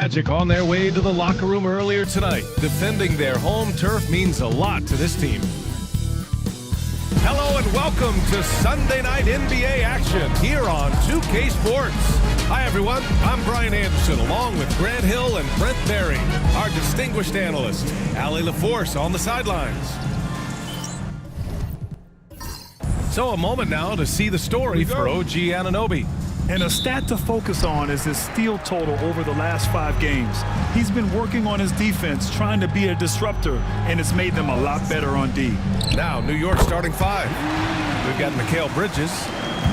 Magic on their way to the locker room earlier tonight. Defending their home turf means a lot to this team. Hello and welcome to Sunday Night NBA action here on 2K Sports. Hi everyone, I'm Brian Anderson along with Grant Hill and Brent Berry, our distinguished analyst, Allie LaForce on the sidelines. So a moment now to see the story for OG Anunoby. And a stat to focus on is his steal total over the last 5 games. He's been working on his defense, trying to be a disruptor, and it's made them a lot better on D. Now, New York starting 5. We've got Mikal Bridges,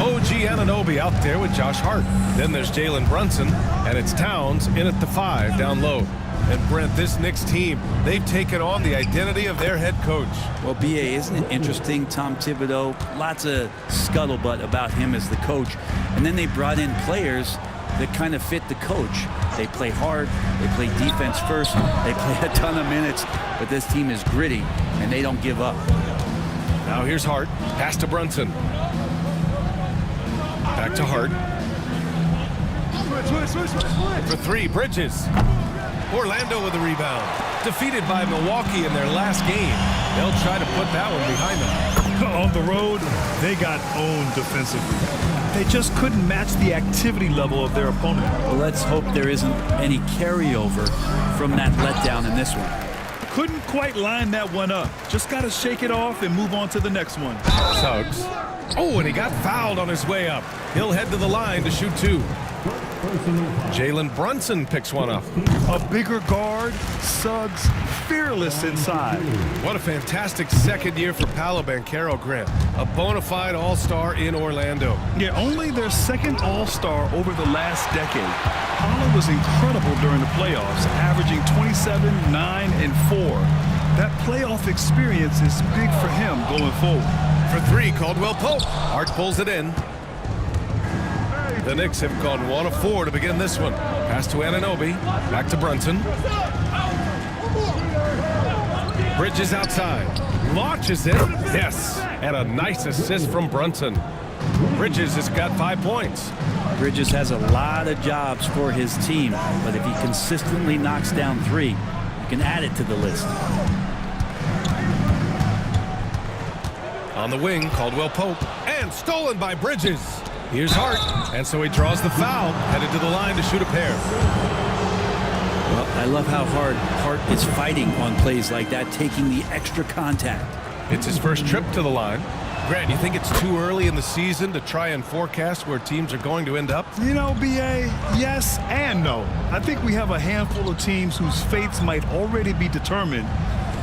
OG Anunoby out there with Josh Hart. Then there's Jalen Brunson, and it's Towns in at the 5 down low. And Brent, this Knicks team, they've taken on the identity of their head coach. Well, BA, isn't it interesting? Tom Thibodeau, lots of scuttlebutt about him as the coach. And then they brought in players that kind of fit the coach. They play hard, they play defense first, they play a ton of minutes, but this team is gritty, and they don't give up. Now here's Hart, pass to Brunson. Back to Hart. For 3, Bridges. Orlando with the rebound. Defeated by Milwaukee in their last game. They'll try to put that one behind them. On the road, they got owned defensively. They just couldn't match the activity level of their opponent. Well, let's hope there isn't any carryover from that letdown in this one. Couldn't quite line that one up. Just got to shake it off and move on to the next one. Suggs. Oh, and he got fouled on his way up. He'll head to the line to shoot 2. Jalen Brunson picks one up. A bigger guard, Suggs fearless inside. What a fantastic second year for Paolo Banchero, Grant. A bona fide all-star in Orlando. Yeah, only their second all-star over the last decade. Paolo was incredible during the playoffs, averaging 27, 9, and 4. That playoff experience is big for him going forward. For 3, Caldwell Pope. Hart pulls it in. The Knicks have gone 1 of 4 to begin this one. Pass to Anunoby. Back to Brunson. Bridges outside. Launches it. Yes. And a nice assist from Brunson. Bridges has got 5 points. Bridges has a lot of jobs for his team, but if he consistently knocks down 3, you can add it to the list. On the wing, Caldwell Pope. And stolen by Bridges. Here's Hart, and so he draws the foul, headed to the line to shoot a pair. Well, I love how hard Hart is fighting on plays like that, taking the extra contact. It's his first trip to the line. Grant, you think it's too early in the season to try and forecast where teams are going to end up? You know, BA, yes and no. I think we have a handful of teams whose fates might already be determined,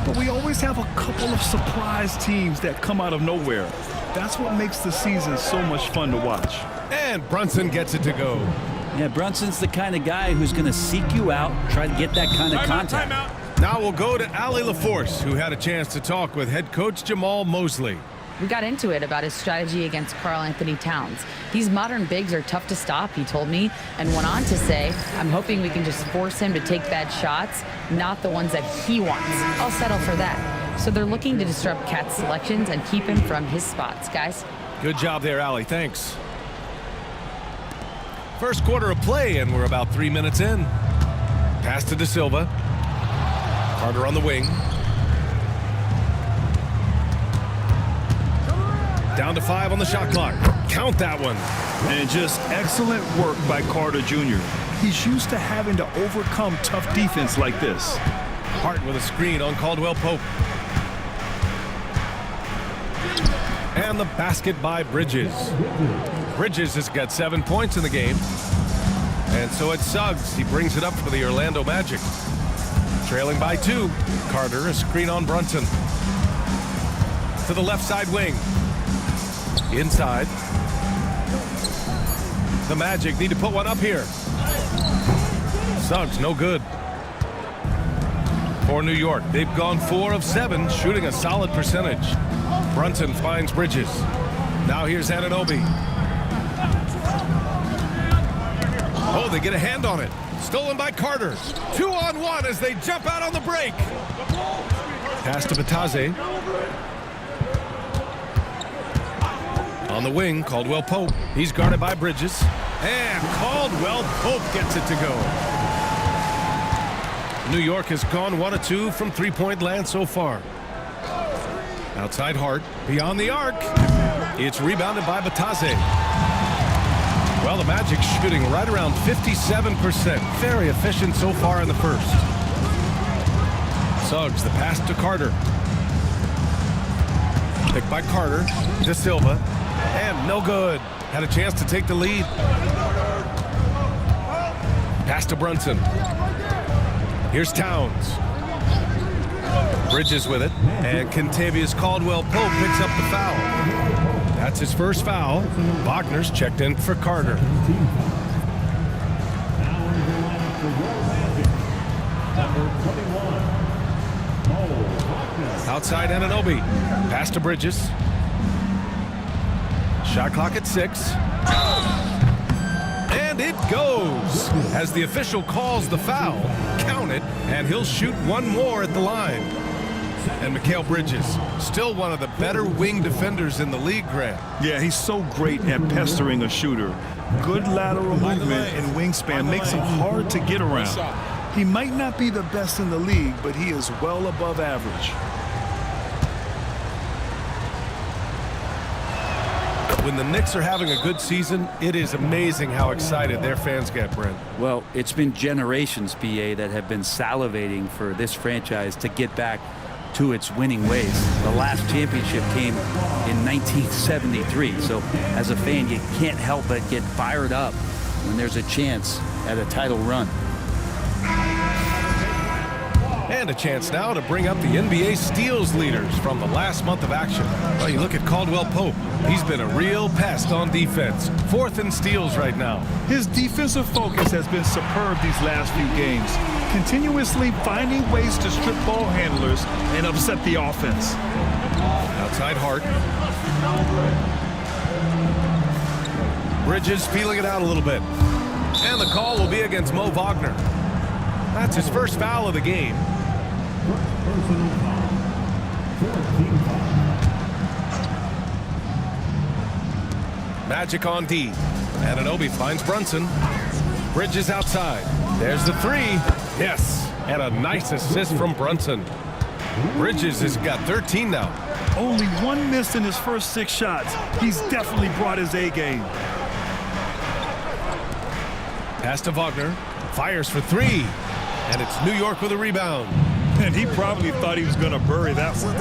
but we always have a couple of surprise teams that come out of nowhere. That's what makes the season so much fun to watch. And Brunson gets it to go. Yeah, Brunson's the kind of guy who's going to seek you out, try to get that kind of contact. Now we'll go to Allie LaForce, who had a chance to talk with head coach Jamal Mosley. We got into it about his strategy against Karl Anthony Towns. These modern bigs are tough to stop, he told me, and went on to say, I'm hoping we can just force him to take bad shots, not the ones that he wants. I'll settle for that. So they're looking to disrupt Cat's selections and keep him from his spots, guys. Good job there, Allie. Thanks. First quarter of play, and we're about 3 minutes in. Pass to De Silva. Carter on the wing. Down to 5 on the shot clock. Count that one. And just excellent work by Carter Jr. He's used to having to overcome tough defense like this. Hart with a screen on Caldwell Pope. And the basket by Bridges. Bridges has got 7 points in the game. And so it's Suggs. He brings it up for the Orlando Magic. Trailing by 2. Carter, a screen on Brunson. To the left side wing. Inside. The Magic need to put one up here. Suggs, no good. For New York, they've gone 4 of 7, shooting a solid percentage. Brunson finds Bridges. Now here's Anunoby. Oh, they get a hand on it. Stolen by Carter. 2-on-1 as they jump out on the break. Pass to Batase. On the wing, Caldwell Pope. He's guarded by Bridges. And Caldwell Pope gets it to go. New York has gone 1 of 2 from three-point land so far. Outside Hart, beyond the arc. It's rebounded by Batase. Well, the Magic shooting right around 57%. Very efficient so far in the first. Suggs, the pass to Carter. Picked by Carter, De Silva, and no good. Had a chance to take the lead. Pass to Brunson. Here's Towns. Bridges with it, and Kentavious Caldwell-Pope picks up the foul. That's his first foul. Wagner's checked in for Carter. Outside Anunoby. Pass to Bridges. Shot clock at 6. And it goes. As the official calls the foul, count it, and he'll shoot one more at the line. And Mikal Bridges, still one of the better wing defenders in the league, Grant. Yeah, he's so great at pestering a shooter. Good lateral movement and wingspan makes him hard to get around. He might not be the best in the league, but he is well above average. When the Knicks are having a good season, it is amazing how excited their fans get, Brent. Well, it's been generations, BA, that have been salivating for this franchise to get back to its winning ways. The last championship came in 1973, so as a fan, you can't help but get fired up when there's a chance at a title run. And a chance now to bring up the NBA steals leaders from the last month of action. Well, you look at Caldwell-Pope. He's been a real pest on defense. 4th in steals right now. His defensive focus has been superb these last few games, continuously finding ways to strip ball handlers and upset the offense. Outside Hart. Bridges feeling it out a little bit. And the call will be against Mo Wagner. That's his first foul of the game. Magic on D. Anunoby finds Brunson. Bridges outside. There's the 3. Yes. And a nice assist from Brunson. Bridges has got 13 now. Only 1 miss in his first 6 shots. He's definitely brought his A game. Pass to Wagner. Fires for 3. And it's New York with a rebound. And he probably thought he was going to bury that one.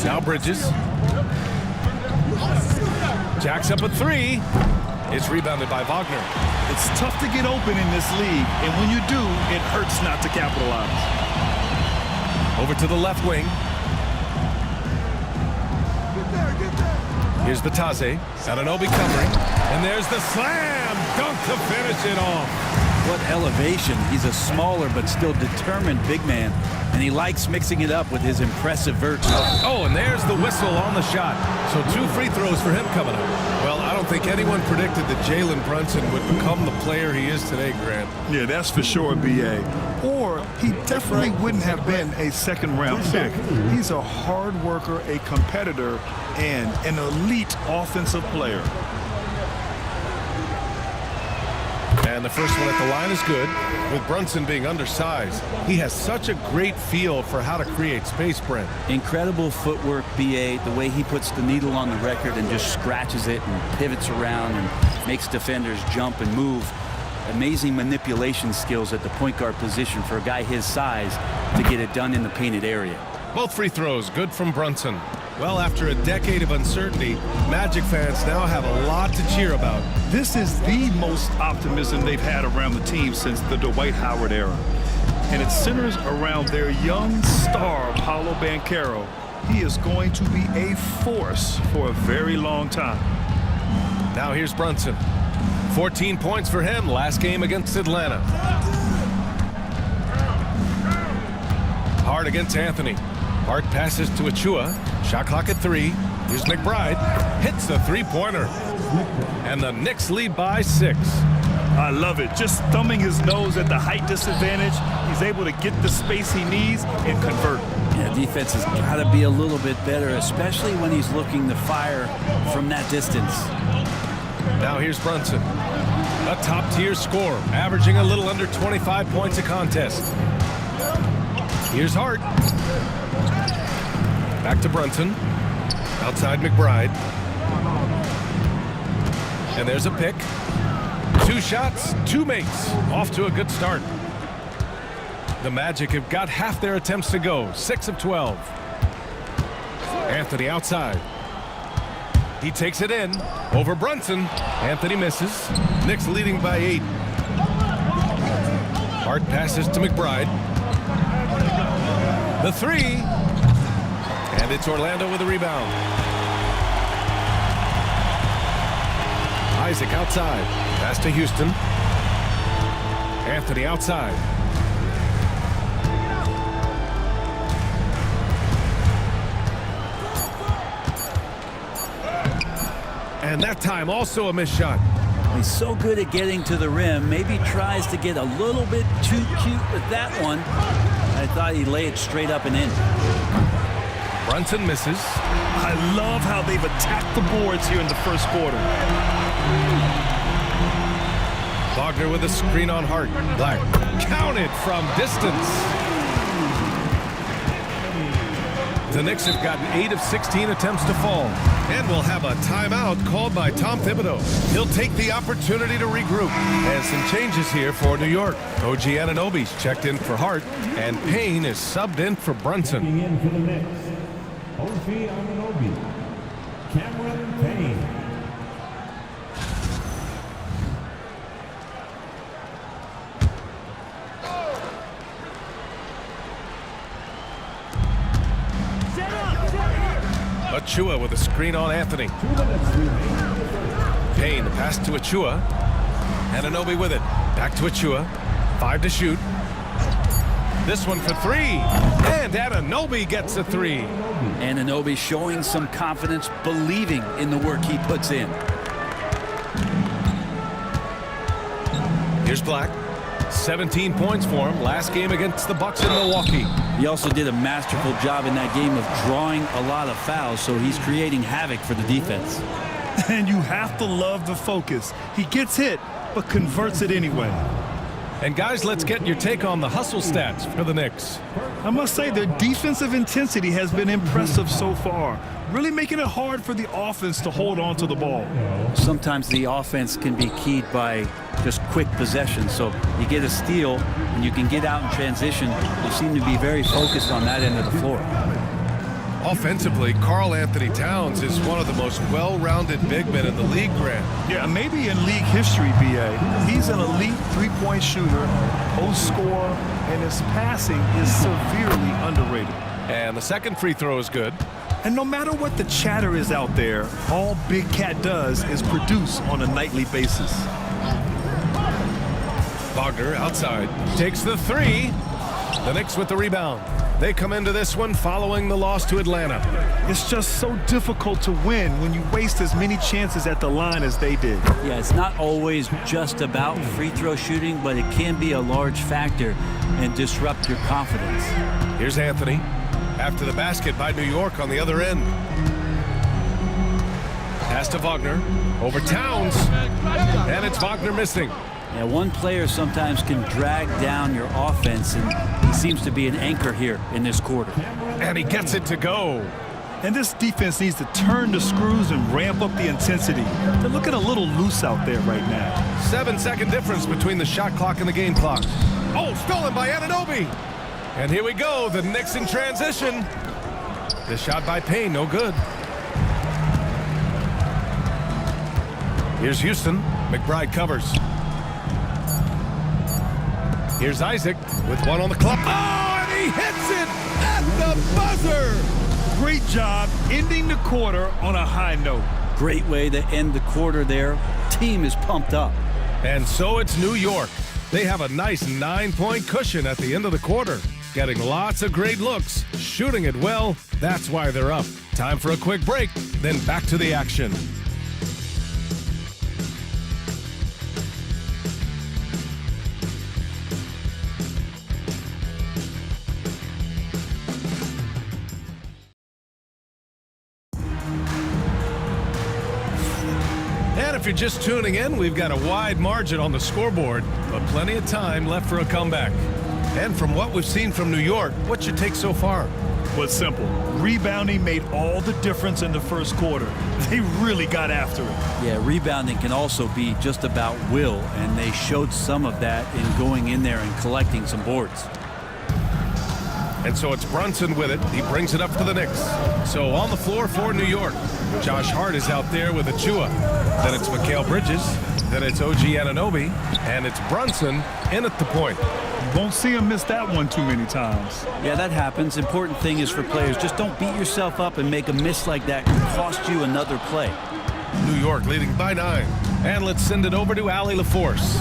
Now Bridges. Jacks up a 3. It's rebounded by Wagner. It's tough to get open in this league, and when you do, it hurts not to capitalize. Over to the left wing. Here's Batase. Anunoby covering. And there's the slam dunk to finish it off. What elevation. He's a smaller but still determined big man, and he likes mixing it up with his impressive vert. Oh, and there's the whistle on the shot. So 2 free throws for him coming up. Well, I don't think anyone predicted that Jalen Brunson would become the player he is today, Grant. Yeah, that's for sure, B.A. Or he definitely wouldn't have been a second-round pick. He's a hard worker, a competitor, and an elite offensive player. And the first one at the line is good. With Brunson being undersized, he has such a great feel for how to create space, Brent. Incredible footwork, BA, the way he puts the needle on the record and just scratches it and pivots around and makes defenders jump and move. Amazing manipulation skills at the point guard position for a guy his size to get it done in the painted area. Both free throws good from Brunson. Well, after a decade of uncertainty, Magic fans now have a lot to cheer about. This is the most optimism they've had around the team since the Dwight Howard era. And it centers around their young star, Paolo Banchero. He is going to be a force for a very long time. Now here's Brunson. 14 points for him last game against Atlanta. Hard against Anthony. Hart passes to Achua. Shot clock at 3. Here's McBride. Hits the three-pointer. And the Knicks lead by 6. I love it. Just thumbing his nose at the height disadvantage. He's able to get the space he needs and convert. Yeah, defense has got to be a little bit better, especially when he's looking to fire from that distance. Now here's Brunson. A top-tier scorer, averaging a little under 25 points a contest. Here's Hart. Back to Brunson. Outside McBride. And there's a pick. 2 shots, 2 makes. Off to a good start. The Magic have got half their attempts to go. 6 of 12. Anthony outside. He takes it in. Over Brunson. Anthony misses. Knicks leading by 8. Hart passes to McBride. The 3. And it's Orlando with a rebound. Isaac outside. Pass to Houston. Anthony outside. And that time also a missed shot. He's so good at getting to the rim. Maybe tries to get a little bit too cute with that one. I thought he'd lay it straight up and in. Brunson misses. I love how they've attacked the boards here in the first quarter. Wagner with a screen on Hart. Black counted from distance. The Knicks have gotten 8 of 16 attempts to fall. And will have a timeout called by Tom Thibodeau. He'll take the opportunity to regroup. And some changes here for New York. OG Anunoby's checked in for Hart. And Payne is subbed in for Brunson. Checking in for the Knicks, OG Anunoby, Cameron Payne. Achua with a screen on Anthony. Payne, the pass to Achua. Anunoby with it. Back to Achua. 5 to shoot. This one for 3. And Anunoby gets a 3. Anunoby showing some confidence, believing in the work he puts in. Here's Black. 17 points for him last game against the Bucks in Milwaukee. He also did a masterful job in that game of drawing a lot of fouls, so he's creating havoc for the defense. And you have to love the focus. He gets hit, but converts it anyway. And guys, let's get your take on the hustle stats for the Knicks. I must say their defensive intensity has been impressive so far, really making it hard for the offense to hold on to the ball. Sometimes the offense can be keyed by just quick possession, so you get a steal and you can get out in transition. They seem to be very focused on that end of the floor. Offensively, Karl Anthony Towns is one of the most well-rounded big men in the league, Grant. Yeah, maybe in league history, B.A. He's an elite three-point shooter, post scorer, and his passing is severely underrated. And the second free throw is good. And no matter what the chatter is out there, all Big Cat does is produce on a nightly basis. Wagner outside. Takes the 3. The Knicks with the rebound. They come into this one following the loss to Atlanta. It's just so difficult to win when you waste as many chances at the line as they did. Yeah, it's not always just about free throw shooting, but it can be a large factor and disrupt your confidence. Here's Anthony. After the basket by New York on the other end. Pass to Wagner. Over Towns. And it's Wagner missing. Yeah, one player sometimes can drag down your offense, and he seems to be an anchor here in this quarter. And he gets it to go. And this defense needs to turn the screws and ramp up the intensity. They're looking a little loose out there right now. 7-second difference between the shot clock and the game clock. Oh, stolen by Anunoby. And here we go, the Knicks in transition. The shot by Payne, no good. Here's Houston. McBride covers. Here's Isaac with one on the clock. Oh, and he hits it at the buzzer. Great job ending the quarter on a high note. Great way to end the quarter there. Team is pumped up. And so it's New York. They have a nice 9-point cushion at the end of the quarter. Getting lots of great looks, shooting it well. That's why they're up. Time for a quick break, then back to the action. you're just tuning in, we've got a wide margin on the scoreboard, but plenty of time left for a comeback. And from what we've seen from New York, what's your take so far? Well, it's simple. Rebounding made all the difference in the first quarter. They really got after it. Yeah, rebounding can also be just about will, and they showed some of that in going in there and collecting some boards. And so it's Brunson with it. He brings it up for the Knicks. So on the floor for New York, Josh Hart is out there with Achua. Then it's Mikal Bridges. Then it's OG Anunoby. And it's Brunson in at the point. Won't see him miss that one too many times. Yeah, that happens. Important thing is for players, just don't beat yourself up and make a miss like that can cost you another play. New York leading by 9. And let's send it over to Allie LaForce.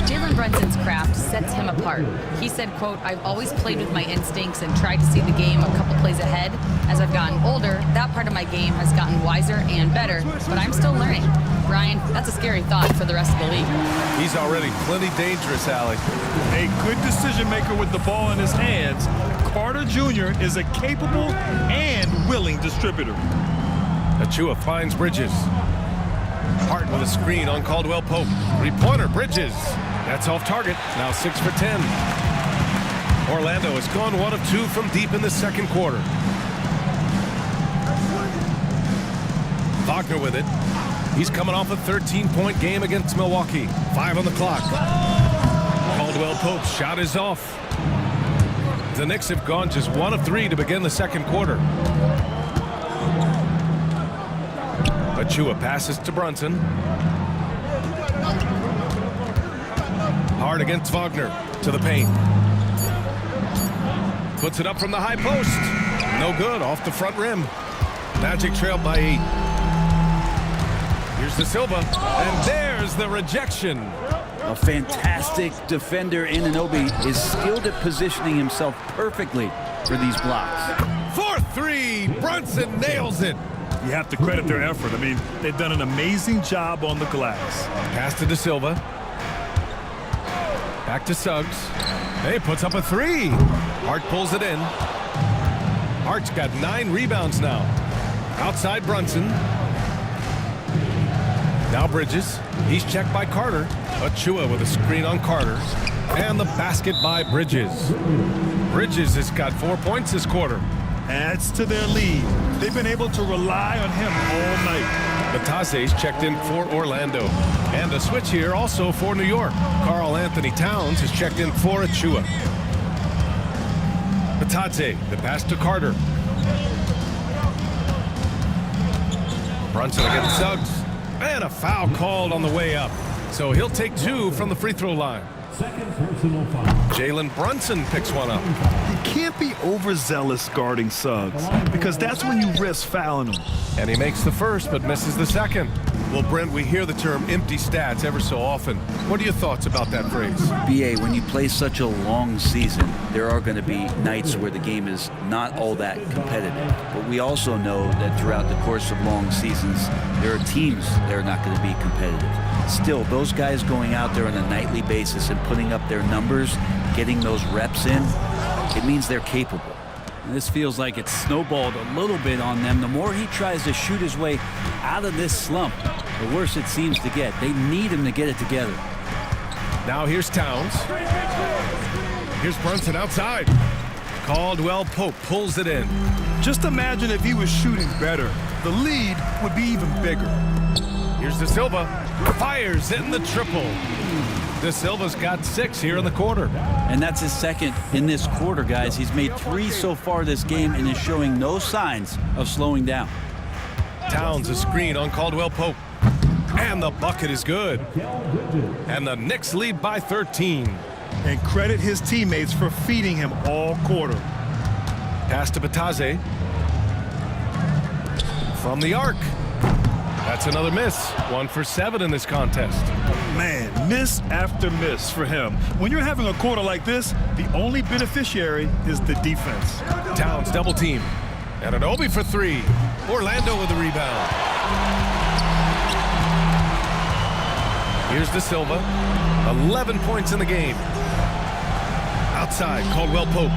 Jalen Brunson's craft sets him apart. He said, quote, "I've always played with my instincts and tried to see the game a couple plays ahead. As I've gotten older, that part of my game has gotten wiser and better, but I'm still learning." Brian, that's a scary thought for the rest of the league. He's already plenty dangerous, Allie. A good decision maker with the ball in his hands. Carter Jr. is a capable and willing distributor. Achua finds Bridges. Hart with a screen on Caldwell Pope. Three-pointer, Bridges. That's off target. Now 6 for 10. Orlando has gone 1 of 2 from deep in the second quarter. Wagner with it. He's coming off a 13-point game against Milwaukee. 5 on the clock. Caldwell Pope's shot is off. The Knicks have gone just 1 of 3 to begin the second quarter. Achua passes to Brunson. Hard against Wagner to the paint. Puts it up from the high post. No good, off the front rim. Magic trailed by 8. Here's the Silva, and there's the rejection. A fantastic defender. Anunoby is skilled at positioning himself perfectly for these blocks. 4-3, Brunson nails it. You have to credit their effort. I mean, they've done an amazing job on the glass. Pass to De Silva. Back to Suggs. Hey, puts up a 3. Hart pulls it in. Hart's got 9 rebounds now. Outside Brunson. Now Bridges. He's checked by Carter. Achua with a screen on Carter. And the basket by Bridges. Bridges has got 4 points this quarter. Adds to their lead. They've been able to rely on him all night. Batase's checked in for Orlando. And a switch here also for New York. Karl Anthony Towns is checked in for Achua. Batase, the pass to Carter. Brunson against Suggs. And a foul called on the way up. So he'll take 2 from the free throw line. Second personal foul. Jalen Brunson picks one up. You can't be overzealous guarding Suggs because that's when you risk fouling him. And he makes the first but misses the second. Well, Brent, we hear the term empty stats ever so often. What are your thoughts about that phrase? BA, when you play such a long season, there are going to be nights where the game is not all that competitive. But we also know that throughout the course of long seasons, there are teams that are not going to be competitive. Still, those guys going out there on a nightly basis and putting up their numbers, getting those reps in, it means they're capable. And this feels like it's snowballed a little bit on them. The more he tries to shoot his way out of this slump, the worse it seems to get. They need him to get it together. Now here's Towns. Here's Brunson outside. Caldwell Pope pulls it in. Just imagine if he was shooting better. The lead would be even bigger. Here's De Silva. Fires in the triple. De Silva's got 6 here in the quarter. And that's his second in this quarter, guys. He's made 3 so far this game and is showing no signs of slowing down. Towns a screen on Caldwell Pope. And the bucket is good. And the Knicks lead by 13. And credit his teammates for feeding him all quarter. Pass to Batase. From the arc. That's another miss. 1 for 7 in this contest. Man, miss after miss for him. When you're having a quarter like this, the only beneficiary is the defense. Towns double team. And Anunoby for 3. Orlando with the rebound. Here's De Silva. 11 points in the game. Outside, Caldwell Pope.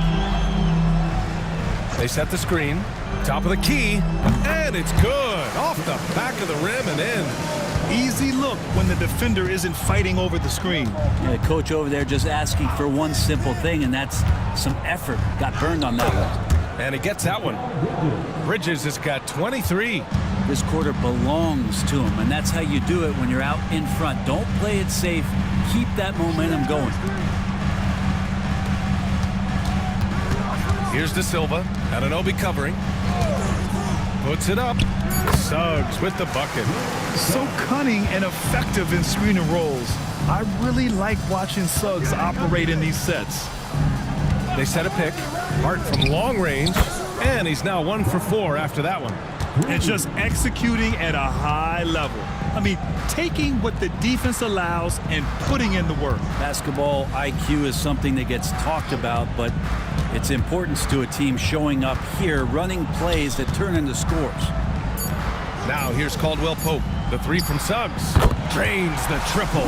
They set the screen. Top of the key. And it's good. Off the back of the rim and in. Easy look when the defender isn't fighting over the screen. Yeah, the coach over there just asking for one simple thing, and that's some effort. Got burned on that one. And he gets that one. Bridges has got 23. This quarter belongs to him, and that's how you do it when you're out in front. Don't play it safe. Keep that momentum going. Here's De Silva. Anunoby covering. Puts it up. Suggs with the bucket. So cunning and effective in screening rolls. I really like watching Suggs operate in these sets. They set a pick. Hart from long range. And he's now 1 for 4 after that one. And just executing at a high level. I mean, taking what the defense allows and putting in the work. Basketball IQ is something that gets talked about, but its importance to a team showing up here, running plays that turn into scores. Now here's Caldwell Pope. The 3 from Suggs. Drains the triple.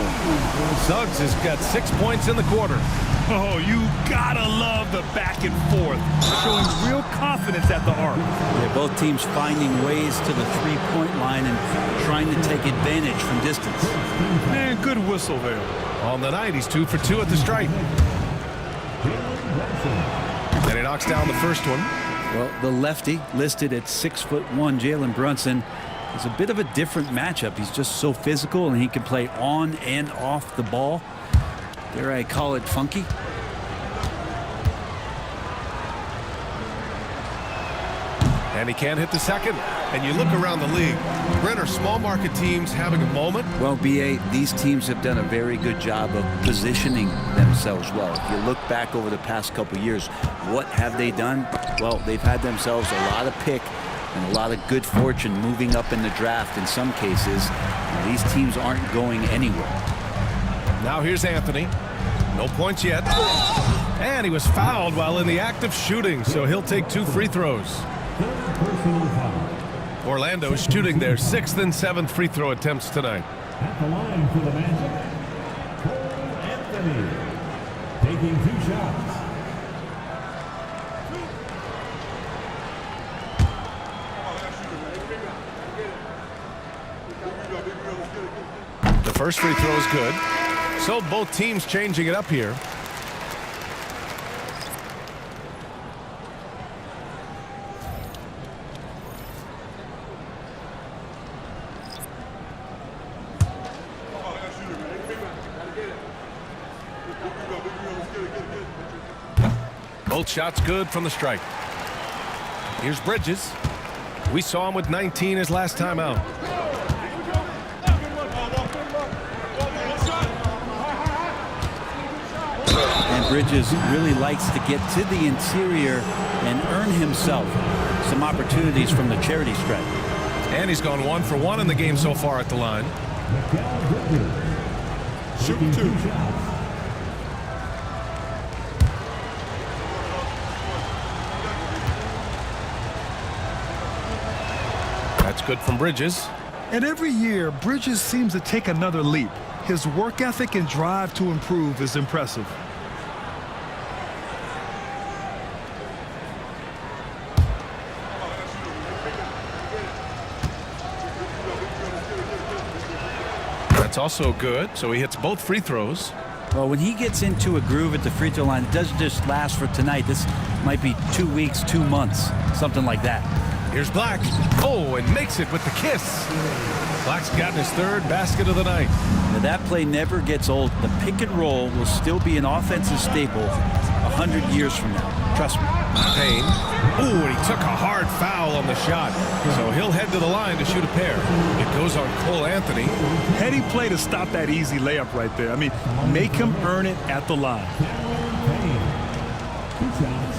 Suggs has got 6 points in the quarter. Oh, you gotta love the back and forth. Showing real confidence at the arc. Yeah, both teams finding ways to the three-point line and trying to take advantage from distance. Man, good whistle there. On the night, he's 2 for 2 at the stripe. And he knocks down the first one. Well, the lefty listed at 6'1", Jalen Brunson, is a bit of a different matchup. He's just so physical, and he can play on and off the ball. Dare I call it funky? And he can't hit the second. And you look around the league, Brent, are small market teams having a moment? Well, BA, these teams have done a very good job of positioning themselves well. If you look back over the past couple years, what have they done? Well, they've had themselves a lot of pick and a lot of good fortune moving up in the draft in some cases. These teams aren't going anywhere. Now here's Anthony. No points yet. And he was fouled while in the act of shooting, so he'll take 2 free throws. Orlando shooting their 6th and 7th free throw attempts tonight. At the line for the Magic, Cole Anthony, taking 2 shots. The first free throw is good. So both teams changing it up here. Both shots good from the stripe. Here's Bridges. We saw him with 19 his last time out. And Bridges really likes to get to the interior and earn himself some opportunities from the charity stripe. And he's gone 1 for 1 in the game so far at the line. Shooting 2 shots. That's good from Bridges. And every year, Bridges seems to take another leap. His work ethic and drive to improve is impressive. That's also good. So he hits both free throws. Well, when he gets into a groove at the free throw line, it doesn't just last for tonight. This might be 2 weeks, 2 months, something like that. Here's Black. Oh, and makes it with the kiss. Black's gotten his 3rd basket of the night. Now, that play never gets old. The pick and roll will still be an offensive staple 100 years from now. Trust me. Payne. Ooh, and he took a hard foul on the shot. So he'll head to the line to shoot a pair. It goes on Cole Anthony. Heady play to stop that easy layup right there. I mean, make him earn it at the line. 2 shots.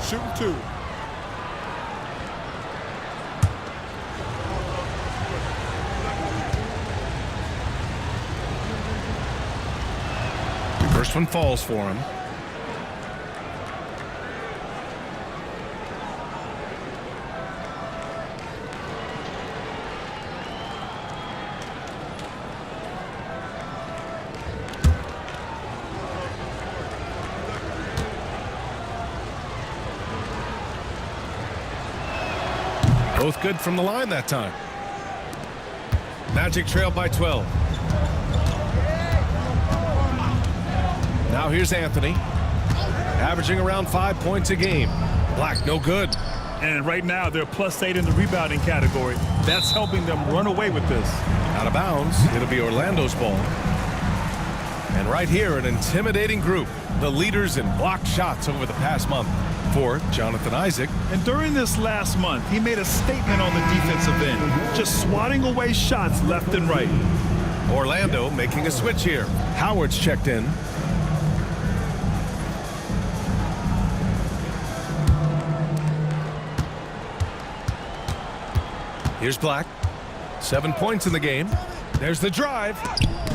Shooting 2. The first one falls for him. Both good from the line that time. Magic trailed by 12. Now here's Anthony, averaging around 5 points a game. Black, no good. And right now, they're +8 in the rebounding category. That's helping them run away with this. Out of bounds. It'll be Orlando's ball. And right here, an intimidating group. The leaders in blocked shots over the past month. For Jonathan Isaac. And during this last month, he made a statement on the defensive end, just swatting away shots left and right. Orlando making a switch here. Howard's checked in. Here's Black. 7 points in the game. There's the drive.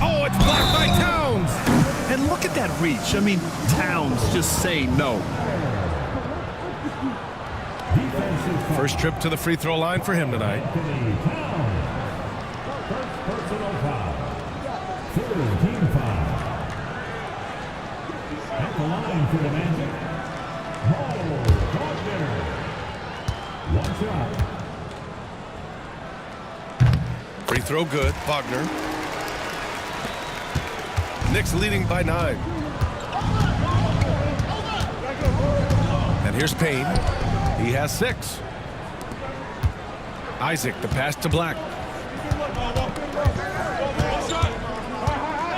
Oh, it's blocked by Towns. And look at that reach. I mean, Towns just saying no. First trip to the free throw line for him tonight. First personal foul. Team foul. At the line for the Magic. One shot. Free throw good. Wagner. Knicks leading by 9. And here's Payne. He has 6. Isaac, the pass to Black.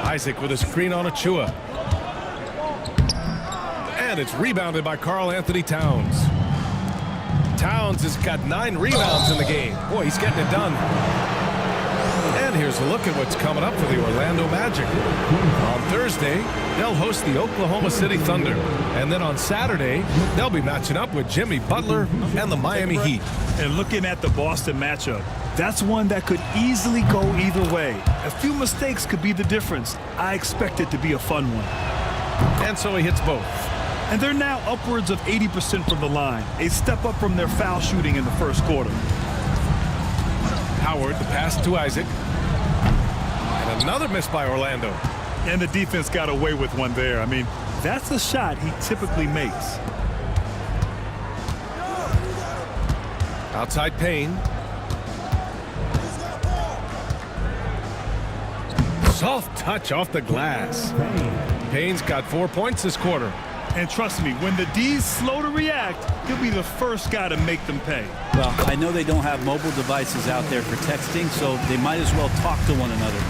Isaac with a screen on Achua. And it's rebounded by Karl Anthony Towns. Towns has got 9 rebounds in the game. Boy, he's getting it done. And here's a look at what's coming up for the Orlando Magic. On Thursday, they'll host the Oklahoma City Thunder. And then on Saturday, they'll be matching up with Jimmy Butler and the Miami Heat. And looking at the Boston matchup, that's one that could easily go either way. A few mistakes could be the difference. I expect it to be a fun one. And so he hits both. And they're now upwards of 80% from the line, a step up from their foul shooting in the first quarter. Howard, the pass to Isaac. And another miss by Orlando. And the defense got away with one there. I mean, that's a shot he typically makes. Outside Payne. Soft touch off the glass. Payne's got 4 points this quarter. And trust me, when the D's slow to react, he'll be the first guy to make them pay. Well, I know they don't have mobile devices out there for texting, so they might as well talk to one another.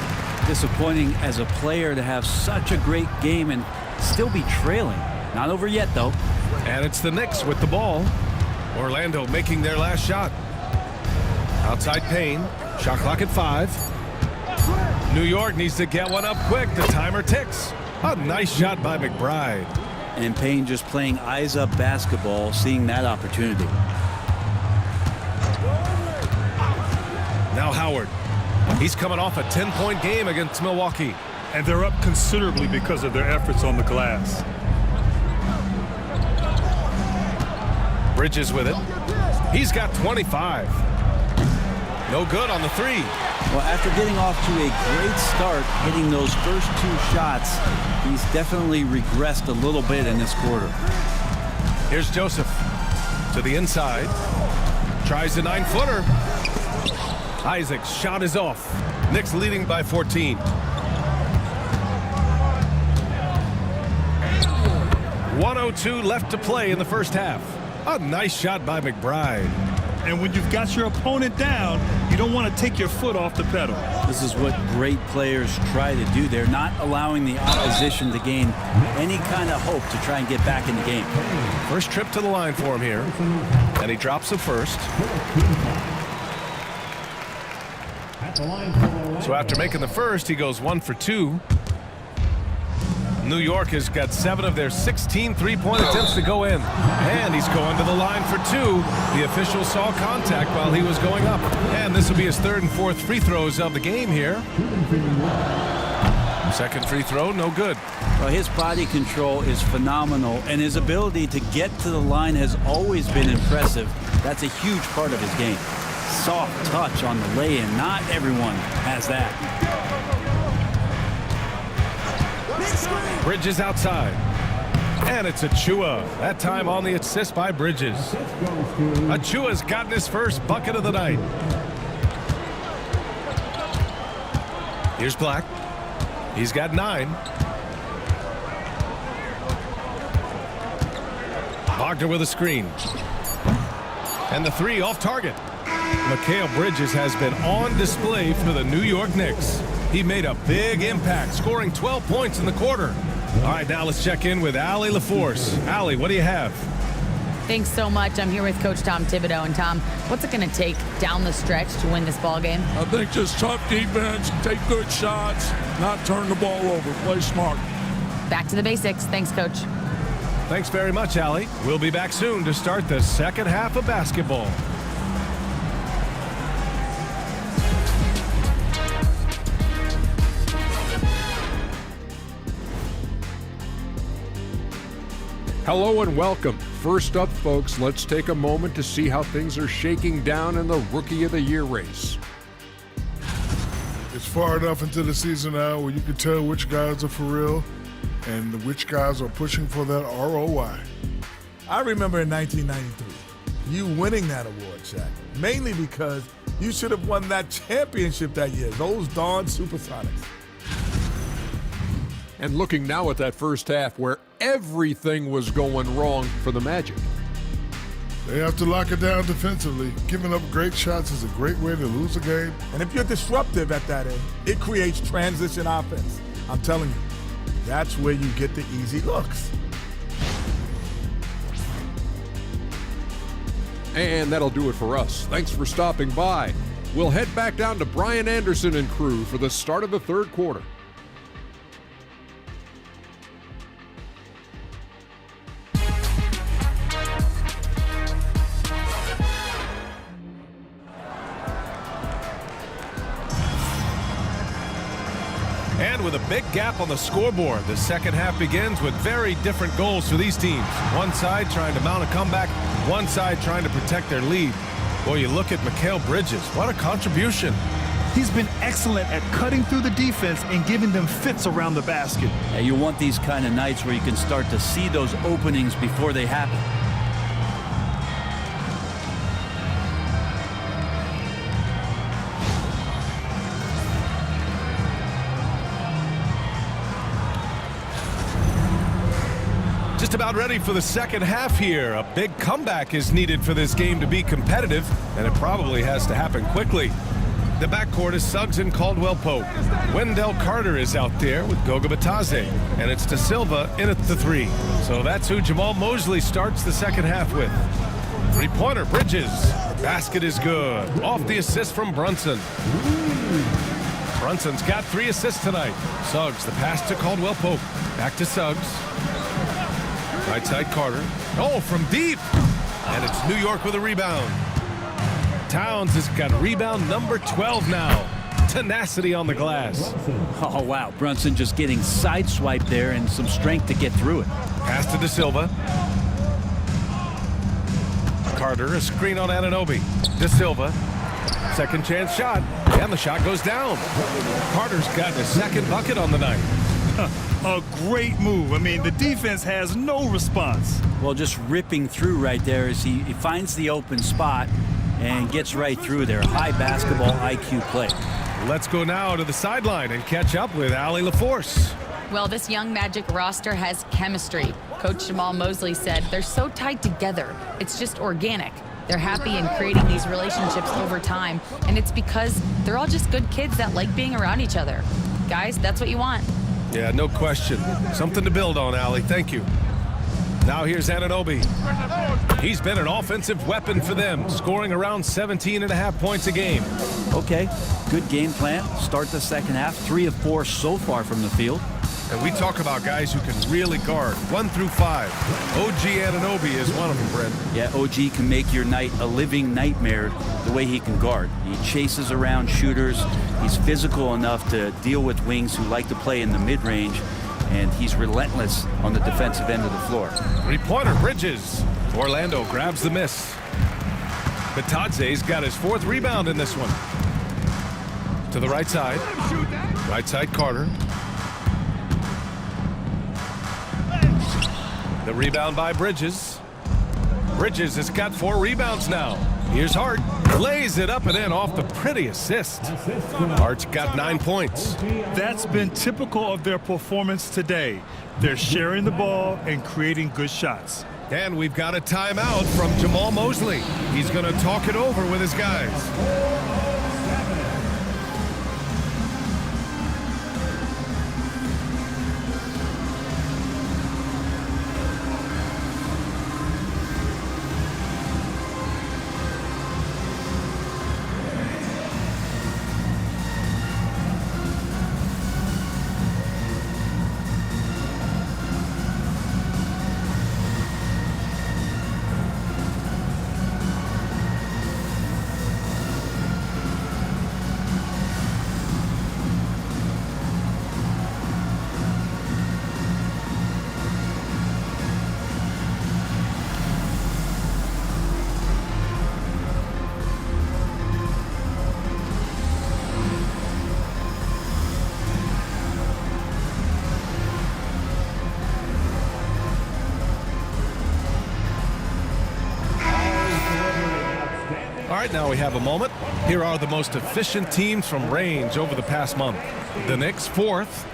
Disappointing as a player to have such a great game and still be trailing. Not over yet, though. And it's the Knicks with the ball. Orlando making their last shot. Outside Payne. Shot clock at 5. New York needs to get one up quick. The timer ticks. A nice shot by McBride. And Payne just playing eyes-up basketball, seeing that opportunity. Now Howard. He's coming off a 10-point game against Milwaukee. And they're up considerably because of their efforts on the glass. Bridges with it. He's got 25. No good on the 3. Well, after getting off to a great start, hitting those first 2 shots, he's definitely regressed a little bit in this quarter. Here's Joseph to the inside. Tries the 9-footer. Isaac's shot is off. Knicks leading by 14. 1:02 left to play in the first half. A nice shot by McBride. And when you've got your opponent down, you don't want to take your foot off the pedal. This is what great players try to do. They're not allowing the opposition to gain any kind of hope to try and get back in the game. First trip to the line for him here. And he drops the first. So after making the first, he goes 1 for 2. New York has got 7 of their 16 three-point attempts to go in. And he's going to the line for 2. The official saw contact while he was going up. And this will be his 3rd and 4th free throws of the game here. Second free throw, no good. Well, his body control is phenomenal, and his ability to get to the line has always been impressive. That's a huge part of his game. Soft touch on the lay-in. Not everyone has that. Bridges outside. And it's Achua. That time on the assist by Bridges. Achua's gotten his first bucket of the night. Here's Black. He's got 9. Wagner with a screen. And the 3 off target. Mikal Bridges has been on display for the New York Knicks. He made a big impact, scoring 12 points in the quarter. All right, now let's check in with Allie LaForce. Allie, what do you have? Thanks so much. I'm here with Coach Tom Thibodeau. And Tom, what's it going to take down the stretch to win this ball game? I think just tough defense, take good shots, not turn the ball over, play smart. Back to the basics. Thanks, Coach. Thanks very much, Allie. We'll be back soon to start the second half of basketball. Hello and welcome. First up, folks, let's take a moment to see how things are shaking down in the Rookie of the Year race. It's far enough into the season now where you can tell which guys are for real and which guys are pushing for that ROI. I remember in 1993, you winning that award, Shaq, mainly because you should have won that championship that year, those darn Supersonics. And looking now at that first half where everything was going wrong for the Magic. They have to lock it down defensively. Giving up great shots is a great way to lose a game. And if you're disruptive at that end, it creates transition offense. I'm telling you, that's where you get the easy looks. And that'll do it for us. Thanks for stopping by. We'll head back down to Brian Anderson and crew for the start of the third quarter. And with a big gap on the scoreboard, the second half begins with very different goals for these teams. One side trying to mount a comeback, one side trying to protect their lead. Boy, you look at Mikal Bridges. What a contribution. He's been excellent at cutting through the defense and giving them fits around the basket. Yeah, you want these kind of nights where you can start to see those openings before they happen. Just about ready for the second half here. A big comeback is needed for this game to be competitive, and it probably has to happen quickly. The backcourt is Suggs and Caldwell Pope. Wendell Carter is out there with Goga Bitadze, and it's De Silva in at the 3. So that's who Jamal Mosley starts the second half with. Three-pointer, Bridges. Basket is good. Off the assist from Brunson. Brunson's got 3 assists tonight. Suggs, the pass to Caldwell Pope. Back to Suggs. Right side Carter. Oh, from deep. And it's New York with a rebound. Towns has got rebound number 12 now. Tenacity on the glass. Oh, wow. Brunson just getting sideswiped there and some strength to get through it. Pass to De Silva. Carter, a screen on Anunoby. De Silva. Second chance shot. And the shot goes down. Carter's got his second bucket on the night. A great move. I mean, the defense has no response. Well, just ripping through right there as he finds the open spot and gets right through there. High basketball IQ play. Let's go now to the sideline and catch up with Allie LaForce. Well, this young Magic roster has chemistry. Coach Jamal Mosley said they're so tied together. It's just organic. They're happy in creating these relationships over time, and it's because they're all just good kids that like being around each other. Guys, that's what you want. Yeah, no question. Something to build on, Allie. Thank you. Now here's Anunoby. He's been an offensive weapon for them, scoring around 17.5 points a game. Okay, good game plan. Start the second half. 3 of 4 so far from the field. And we talk about guys who can really guard 1 through 5. OG Anunoby is one of them, Brent. Yeah, OG can make your night a living nightmare the way he can guard. He chases around shooters. He's physical enough to deal with wings who like to play in the mid-range, and he's relentless on the defensive end of the floor. Three-pointer, Bridges. Orlando grabs the miss. Bitadze's got his 4th rebound in this one. To the right side. Right side, Carter. The rebound by Bridges. Bridges has got 4 rebounds now. Here's Hart. Lays it up and in off the pretty assist. Hart's got 9 points. That's been typical of their performance today. They're sharing the ball and creating good shots. And we've got a timeout from Jamal Mosley. He's going to talk it over with his guys. All right, now we have a moment. Here are the most efficient teams from range over the past month. The Knicks, 4th.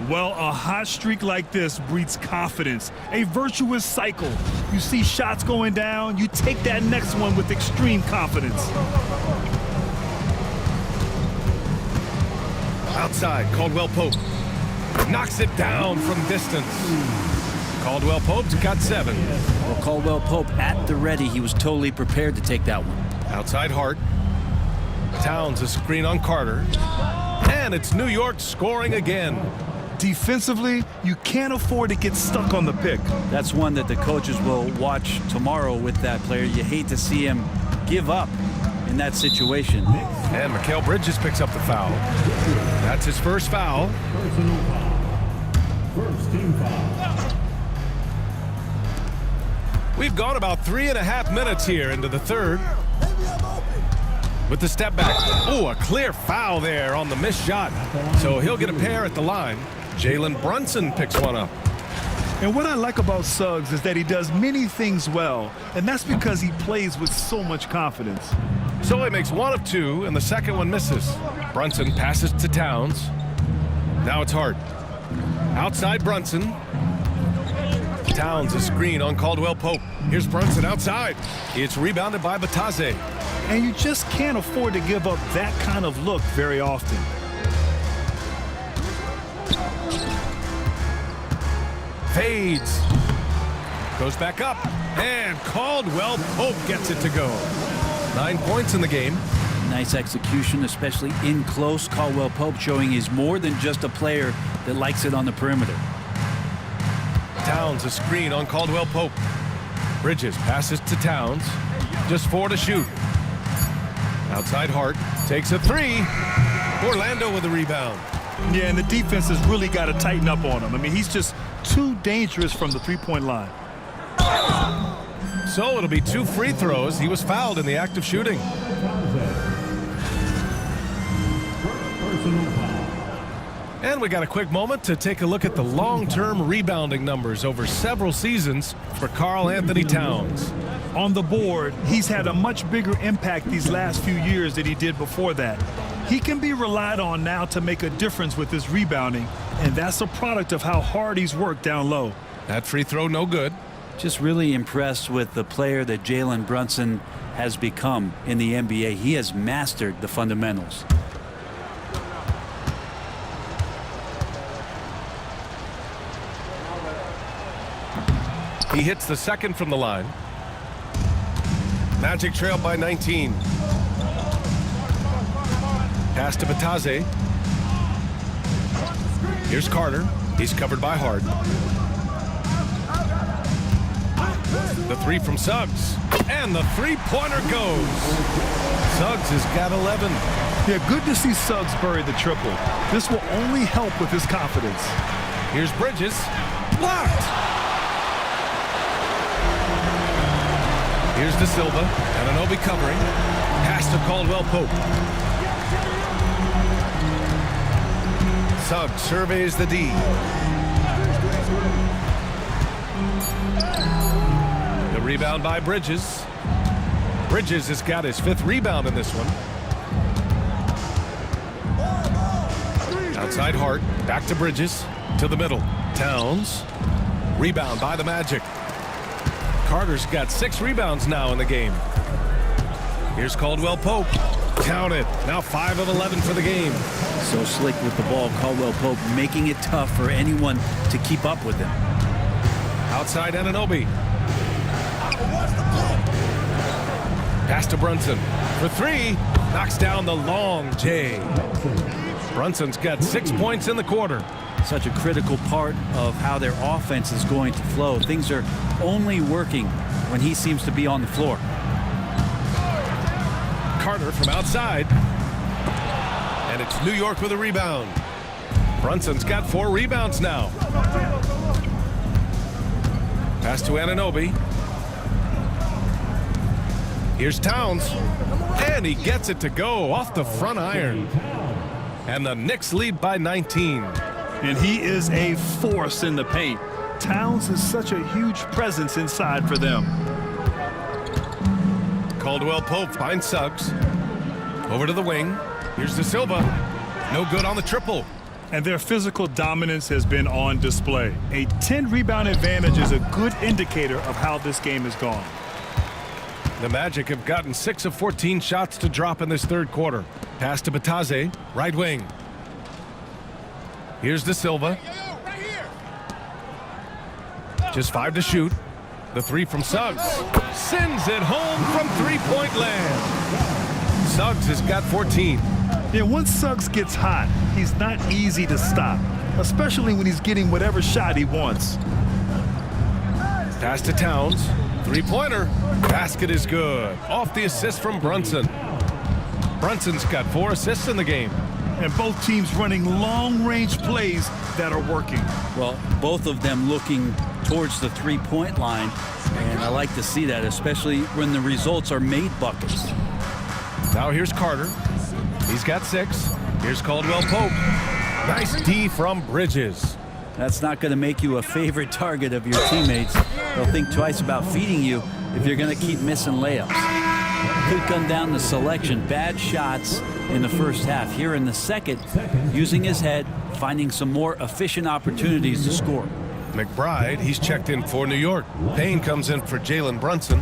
Well, a hot streak like this breeds confidence, a virtuous cycle. You see shots going down, you take that next one with extreme confidence. Outside, Caldwell Pope knocks it down from distance. Caldwell Pope's got 7. Well, Caldwell Pope at the ready. He was totally prepared to take that one. Outside Hart. Towns a screen on Carter. And it's New York scoring again. Defensively, you can't afford to get stuck on the pick. That's one that the coaches will watch tomorrow with that player. You hate to see him give up in that situation. And Mikal Bridges picks up the foul. That's his first foul. Personal foul. First team foul. We've gone about 3.5 minutes here into the third. With the step back. Oh, a clear foul there on the missed shot. So he'll get a pair at the line. Jalen Brunson picks one up. And what I like about Suggs is that he does many things well, and that's because he plays with so much confidence. So he makes 1 of 2, and the second one misses. Brunson passes to Towns. Now it's Hart. Outside Brunson. Towns a screen on Caldwell Pope. Here's Brunson outside. It's rebounded by Bataze. And you just can't afford to give up that kind of look very often. Fades. Goes back up. And Caldwell Pope gets it to go. 9 points in the game. Nice execution, especially in close. Caldwell Pope showing he's more than just a player that likes it on the perimeter. Towns a screen on Caldwell Pope. Bridges passes to Towns. Just 4 to shoot. Outside Hart takes a 3. Orlando with a rebound. Yeah, and the defense has really got to tighten up on him. I mean, he's just too dangerous from the three-point line. So it'll be 2 free throws. He was fouled in the act of shooting. Personal foul. And we got a quick moment to take a look at the long-term rebounding numbers over several seasons for Karl Anthony Towns. On the board, he's had a much bigger impact these last few years than he did before that. He can be relied on now to make a difference with his rebounding, and that's a product of how hard he's worked down low. That free throw no good. Just really impressed with the player that Jalen Brunson has become in the NBA. He has mastered the fundamentals. He hits the second from the line. Magic trail by 19. Pass to Bataze. Here's Carter. He's covered by Hart. The 3 from Suggs. And the three-pointer goes. Suggs has got 11. Yeah, good to see Suggs bury the triple. This will only help with his confidence. Here's Bridges. Blocked. Here's De Silva. Anunoby covering. Pass to Caldwell Pope. Suggs surveys the D. The rebound by Bridges. Bridges has got his 5th rebound in this one. Outside Hart, back to Bridges, to the middle. Towns, rebound by the Magic. Carter's got 6 rebounds now in the game. Here's Caldwell Pope. Count it. Now 5 of 11 for the game. So slick with the ball, Caldwell Pope, making it tough for anyone to keep up with him. Outside Anunoby. Pass to Brunson for 3. Knocks down the long J. Brunson's got 6 points in the quarter. Such a critical part of how their offense is going to flow. Things are only working when he seems to be on the floor. Carter from outside. And it's New York with a rebound. Brunson's got 4 rebounds now. Pass to Anunoby. Here's Towns. And he gets it to go off the front iron. And the Knicks lead by 19. And he is a force in the paint. Towns is such a huge presence inside for them. Caldwell Pope finds Suggs. Over to the wing. Here's De Silva. No good on the triple. And their physical dominance has been on display. A 10-rebound advantage is a good indicator of how this game has gone. The Magic have gotten 6 of 14 shots to drop in this 3rd quarter. Pass to Bataze, right wing. Here's De Silva. Just 5 to shoot. The 3 from Suggs. Sends it home from 3-point land. Suggs has got 14. Yeah, once Suggs gets hot, he's not easy to stop, especially when he's getting whatever shot he wants. Pass to Towns. 3-pointer. Basket is good. Off the assist from Brunson. Brunson's got 4 assists in the game. And both teams running long-range plays that are working. Well, both of them looking towards the 3-point line, and I like to see that, especially when the results are made buckets. Now here's Carter. He's got 6. Here's Caldwell Pope. Nice D from Bridges. That's not going to make you a favorite target of your teammates. They'll think twice about feeding you if you're going to keep missing layups. Could come down to selection. Bad shots in the first half. Here in the second, using his head, finding some more efficient opportunities to score. McBride, he's checked in for New York. Payne comes in for Jalen Brunson.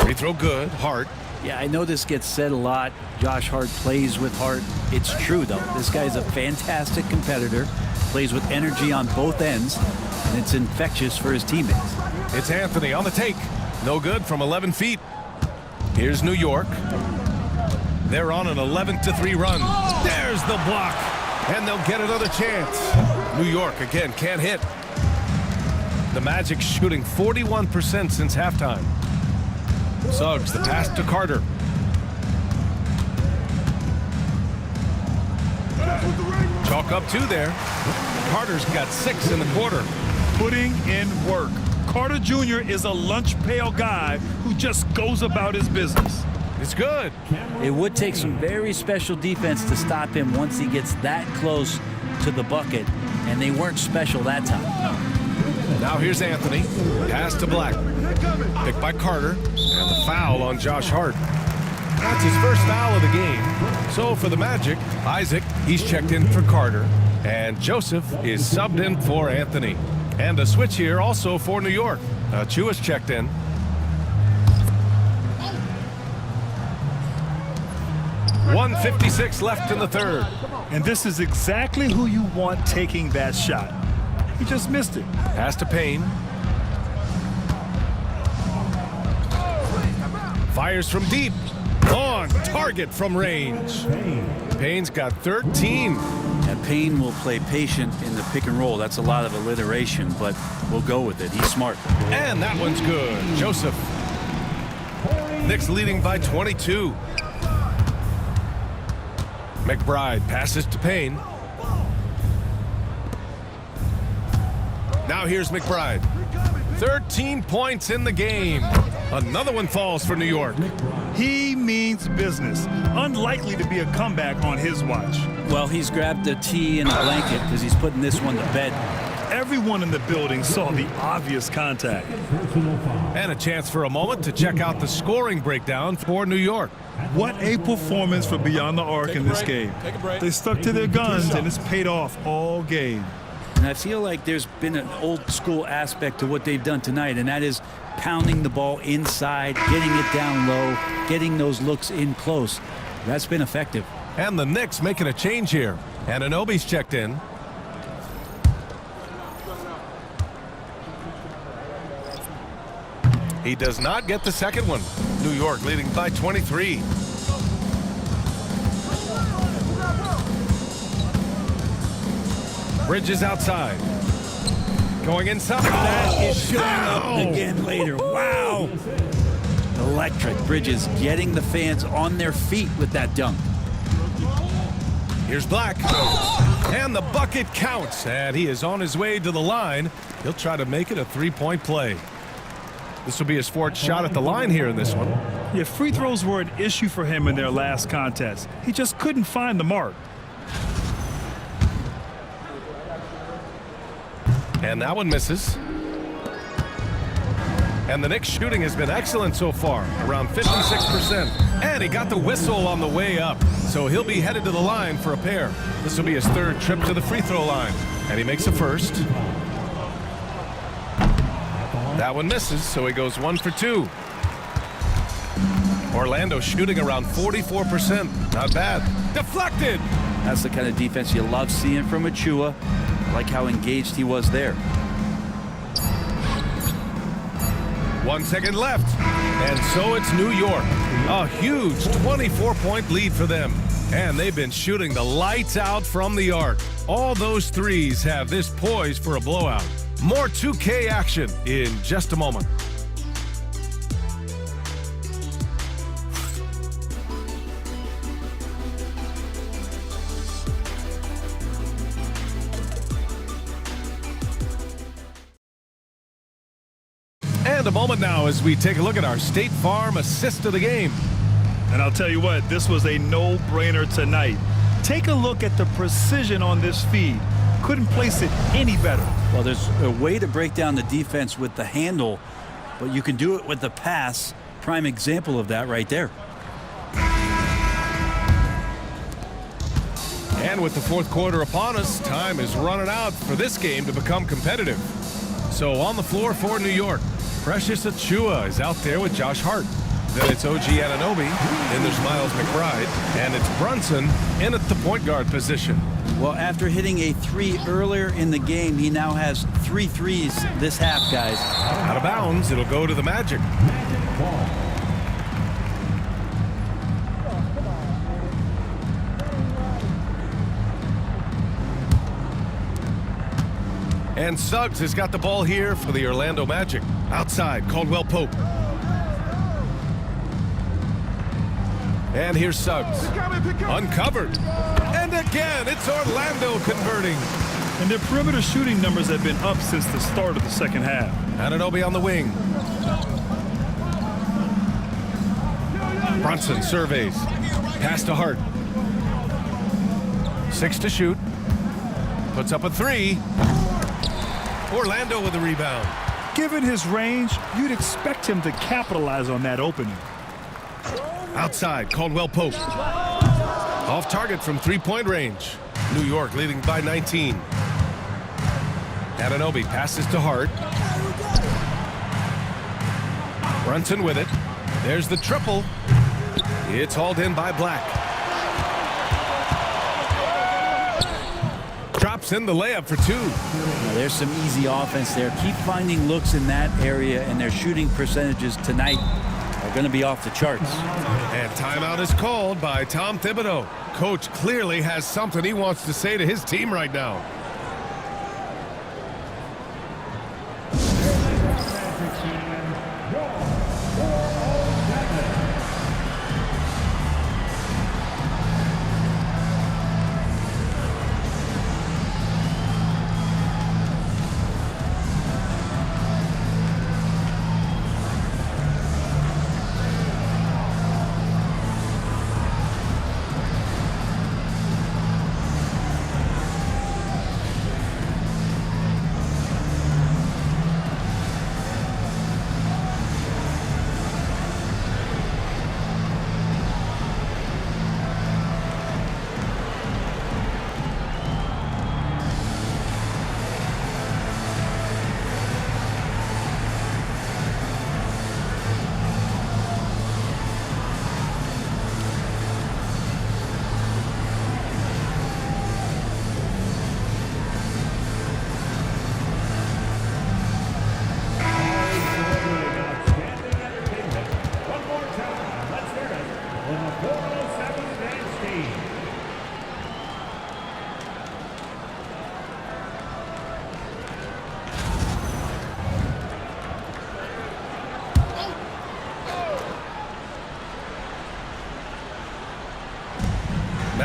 Free throw good. Hart. Yeah, I know this gets said a lot. Josh Hart plays with heart. It's true, though. This guy's a fantastic competitor, plays with energy on both ends, and it's infectious for his teammates. It's Anthony on the take. No good from 11 feet. Here's New York. They're on an 11-3 run. There's the block, and they'll get another chance. New York, again, can't hit. The Magic shooting 41% since halftime. Suggs, the pass to Carter. Chalk up 2 there. Carter's got 6 in the quarter. Putting in work. Carter Jr. is a lunch pail guy who just goes about his business. It's good. It would take some very special defense to stop him once he gets that close to the bucket, and they weren't special that time. Now here's Anthony. Pass to Black. Picked by Carter. And the foul on Josh Hart. That's his first foul of the game. So for the Magic, Isaac, he's checked in for Carter. And Joseph is subbed in for Anthony. And a switch here also for New York. Chua checked in. .156 left in the 3rd. And this is exactly who you want taking that shot. He just missed it. Pass to Payne. Fires from deep. On target from range. Payne's got 13. And Payne will play patient in the pick and roll. That's a lot of alliteration, but we'll go with it. He's smart. And that one's good. Joseph. Knicks leading by 22. McBride passes to Payne. Now here's McBride. 13 points in the game. Another one falls for New York. He means business. Unlikely to be a comeback on his watch. Well, he's grabbed a tee and a blanket because he's putting this one to bed. Everyone in the building saw the obvious contact. And a chance for a moment to check out the scoring breakdown for New York. What a performance for Beyond the Arc in this game. They stuck to their guns, and it's paid off all game. And I feel like there's been an old school aspect to what they've done tonight, and that is pounding the ball inside, getting it down low, getting those looks in close. That's been effective. And the Knicks making a change here. Anunoby's checked in. He does not get the second one. New York leading by 23. Bridges outside. Going inside. That is showing up again later. Wow. Electric. Bridges getting the fans on their feet with that dunk. Here's Black. And the bucket counts. And he is on his way to the line. He'll try to make it a three-point play. This will be his fourth shot at the line here in this one. Yeah, free throws were an issue for him in their last contest. He just couldn't find the mark. And that one misses. And the Knicks shooting has been excellent so far, around 56%. And he got the whistle on the way up. So he'll be headed to the line for a pair. This will be his third trip to the free throw line. And he makes a first. That one misses, so he goes 1 for 2. Orlando shooting around 44%. Not bad. Deflected. That's the kind of defense you love seeing from Achua. Like how engaged he was there. 1 second left. And so it's New York. A huge 24-point lead for them. And they've been shooting the lights out from the arc. All those threes have this poised for a blowout. More 2K action in just a moment. And a moment now as we take a look at our State Farm assist of the game. And I'll tell you what, this was a no-brainer tonight. Take a look at the precision on this feed. Couldn't place it any better. Well, there's a way to break down the defense with the handle, but you can do it with the pass. Prime example of that right there. And with the fourth quarter upon us, time is running out for this game to become competitive. So on the floor for New York, Precious Achua is out there with Josh Hart. Then it's OG Anunoby, then there's Miles McBride, and it's Brunson in at the point guard position. Well, after hitting a three earlier in the game, he now has 3 threes this half, guys. Out of bounds, it'll go to the Magic. And Suggs has got the ball here for the Orlando Magic. Outside, Caldwell Pope. And here's Suggs. Uncovered. And again, it's Orlando converting. And their perimeter shooting numbers have been up since the start of the second half. Anunoby on the wing. Brunson surveys. Pass to Hart. 6 to shoot. Puts up a 3. Orlando with the rebound. Given his range, you'd expect him to capitalize on that opening. Outside, Caldwell Pope. Off target from three-point range. New York leading by 19. Anunoby passes to Hart. Brunson with it. There's the triple. It's hauled in by Black. Drops in the layup for 2. Now, there's some easy offense there. Keep finding looks in that area, and their shooting percentages tonight are going to be off the charts. And timeout is called by Tom Thibodeau. Coach clearly has something he wants to say to his team right now.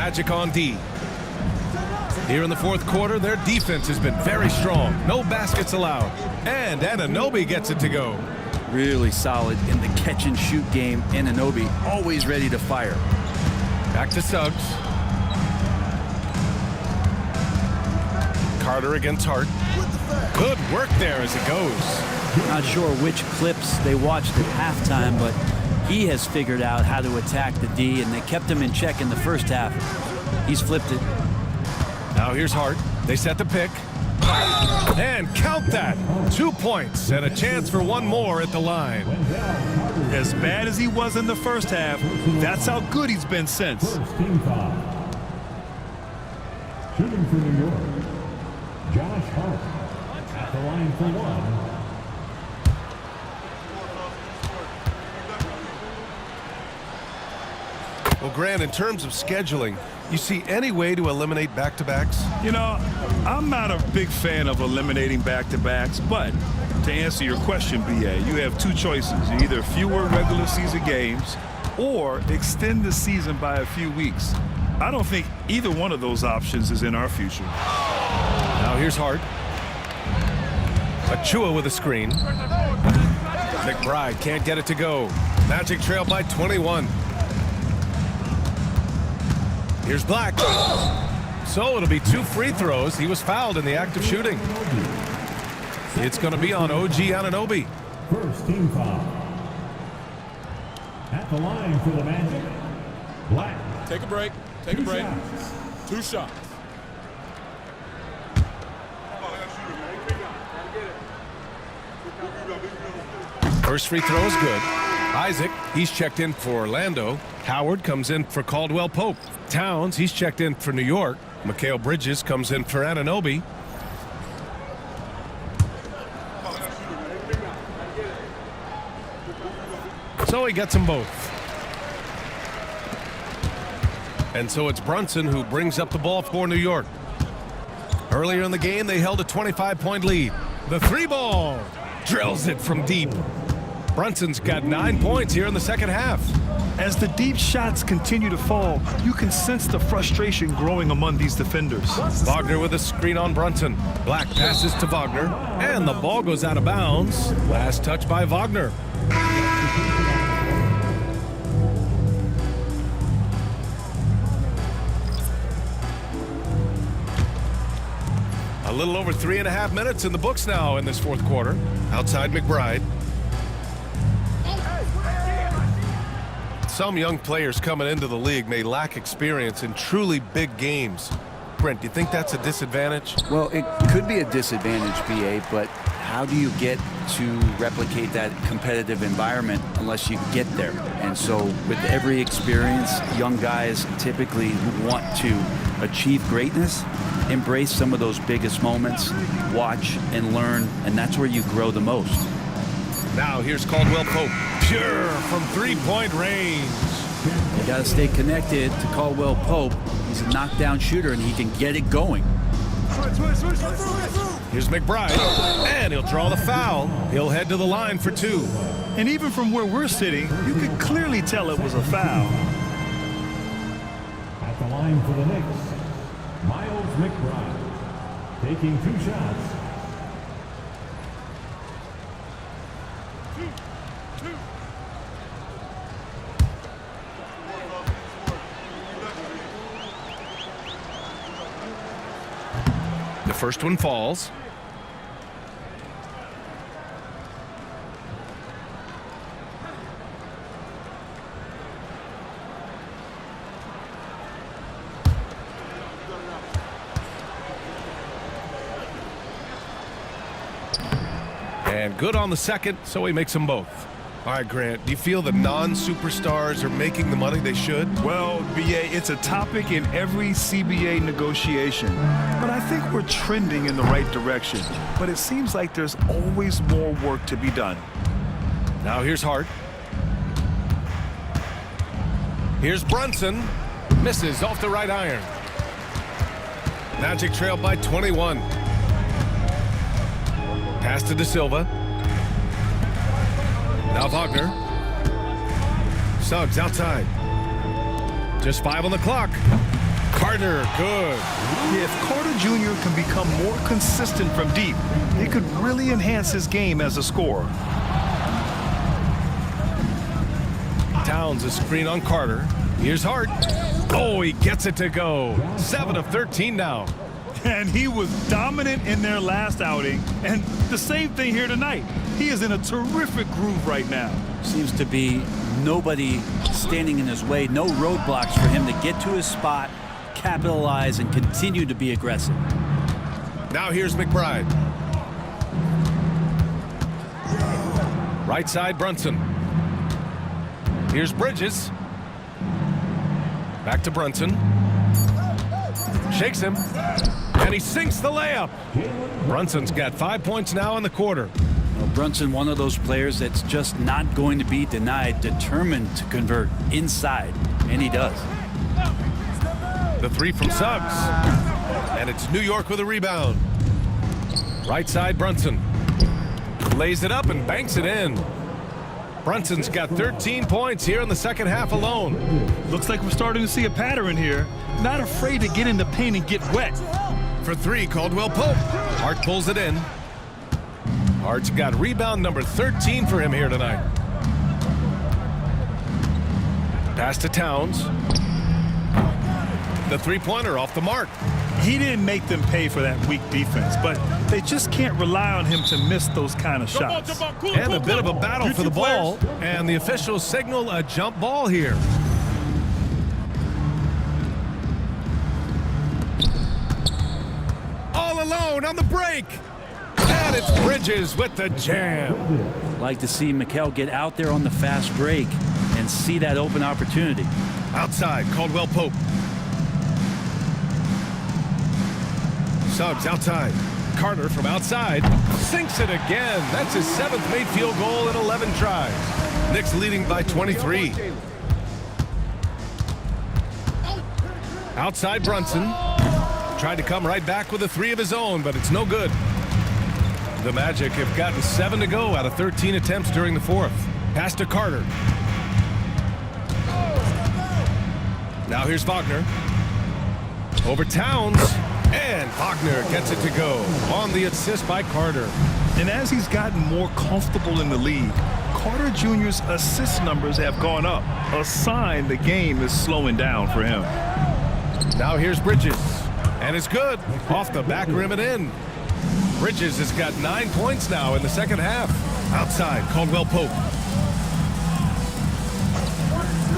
Magic on D. Here in the fourth quarter, their defense has been very strong. No baskets allowed. And Anunoby gets it to go. Really solid in the catch-and-shoot game. Anunoby always ready to fire. Back to Suggs. Carter against Hart. Good work there as it goes. Not sure which clips they watched at halftime, but he has figured out how to attack the D, and they kept him in check in the first half. He's flipped it. Now here's Hart. They set the pick. And count that. 2 points and a chance for one more at the line. As bad as he was in the first half, that's how good he's been since. First team foul. Shooting for New York, Josh Hart at the line for one. Well, Grant, in terms of scheduling, you see any way to eliminate back-to-backs? You know, I'm not a big fan of eliminating back-to-backs, but to answer your question, BA, you have two choices. Either fewer regular season games or extend the season by a few weeks. I don't think either one of those options is in our future. Now here's Hart. Achua with a screen. McBride can't get it to go. Magic trail by 21. Here's Black. So it'll be 2 free throws. He was fouled in the act of shooting. It's going to be on OG Anunoby. First team foul. At the line for the Magic, Black. Take a break. Take a break. Shots. 2 shots. First free throw is good. Isaac, he's checked in for Orlando. Howard comes in for Caldwell Pope. Towns, he's checked in for New York. Mikal Bridges comes in for Anunoby. So he gets them both. And so it's Brunson who brings up the ball for New York. Earlier in the game, they held a 25-point lead. The 3-ball drills it from deep. Brunson's got 9 points here in the second half. As the deep shots continue to fall, you can sense the frustration growing among these defenders. Wagner with a screen on Brunson. Black passes to Wagner, and the ball goes out of bounds. Last touch by Wagner. A little over 3.5 minutes in the books now in this fourth quarter. Outside McBride. Some young players coming into the league may lack experience in truly big games. Brent, do you think that's a disadvantage? Well, it could be a disadvantage, BA, but how do you get to replicate that competitive environment unless you get there? And so with every experience, young guys typically who want to achieve greatness embrace some of those biggest moments, watch and learn, and that's where you grow the most. Now here's Caldwell Pope. Pure from three-point range. You got to stay connected to Caldwell Pope. He's a knockdown shooter, and he can get it going. Here's McBride, and he'll draw the foul. He'll head to the line for 2. And even from where we're sitting, you can clearly tell it was a foul. At the line for the Knicks, Miles McBride, taking 2 shots. The first one falls. And good on the second, so he makes them both. All right, Grant, do you feel the non-superstars are making the money they should? Well, BA, it's a topic in every CBA negotiation. But I think we're trending in the right direction. But it seems like there's always more work to be done. Now here's Hart. Here's Brunson. Misses off the right iron. Magic trail by 21. Pass to De Silva. Now Wagner. Suggs outside. Just 5 on the clock. Carter, good. If Carter Jr. can become more consistent from deep, it could really enhance his game as a scorer. Towns a screen on Carter. Here's Hart. Oh, he gets it to go. 7 of 13 now. And he was dominant in their last outing. And the same thing here tonight. He is in a terrific groove right now. Seems to be nobody standing in his way, no roadblocks for him to get to his spot, capitalize, and continue to be aggressive. Now here's McBride. Right side, Brunson. Here's Bridges. Back to Brunson. Shakes him. And he sinks the layup. Brunson's got 5 points now in the quarter. Well, Brunson, one of those players that's just not going to be denied, determined to convert inside, and he does. The three from Suggs. And it's New York with a rebound. Right side, Brunson. Lays it up and banks it in. Brunson's got 13 points here in the second half alone. Looks like we're starting to see a pattern here. Not afraid to get in the paint and get wet. For three, Caldwell Pope. Hart pulls it in. Hart's got rebound number 13 for him here tonight. Pass to Towns. The three-pointer off the mark. He didn't make them pay for that weak defense, but they just can't rely on him to miss those kind of shots. And a bit of a battle for the ball, and the officials signal a jump ball here. All alone on the break. And it's Bridges with the jam. Like to see Mikal get out there on the fast break and see that open opportunity. Outside, Caldwell Pope. Suggs outside. Carter from outside sinks it again. That's his 7th made field goal in 11 tries. Knicks leading by 23. Outside Brunson. Tried to come right back with a three of his own, but it's no good. The Magic have gotten 7 to go out of 13 attempts during the fourth. Pass to Carter. Now here's Wagner. Over Towns. And Wagner gets it to go on the assist by Carter. And as he's gotten more comfortable in the league, Carter Jr.'s assist numbers have gone up, a sign the game is slowing down for him. Now here's Bridges. And it's good. Off the back rim and in. Bridges has got 9 points now in the second half. Outside, Caldwell Pope.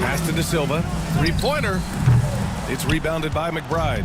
Pass to De Silva. Three-pointer. It's rebounded by McBride.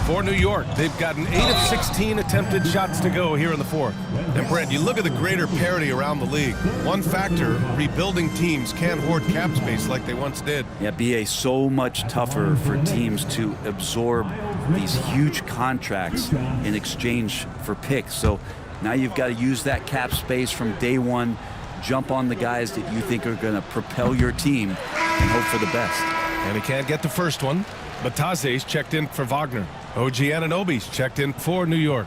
For New York, they've gotten 8 of 16 attempted shots to go here in the fourth. And Brent, you look at the greater parity around the league. One factor, rebuilding teams can't hoard cap space like they once did. Yeah, BA, so much tougher for teams to absorb these huge contracts in exchange for picks. So now you've got to use that cap space from day one, jump on the guys that you think are going to propel your team and hope for the best. And he can't get the first one. Batase's checked in for Wagner. OG Anunoby's checked in for New York.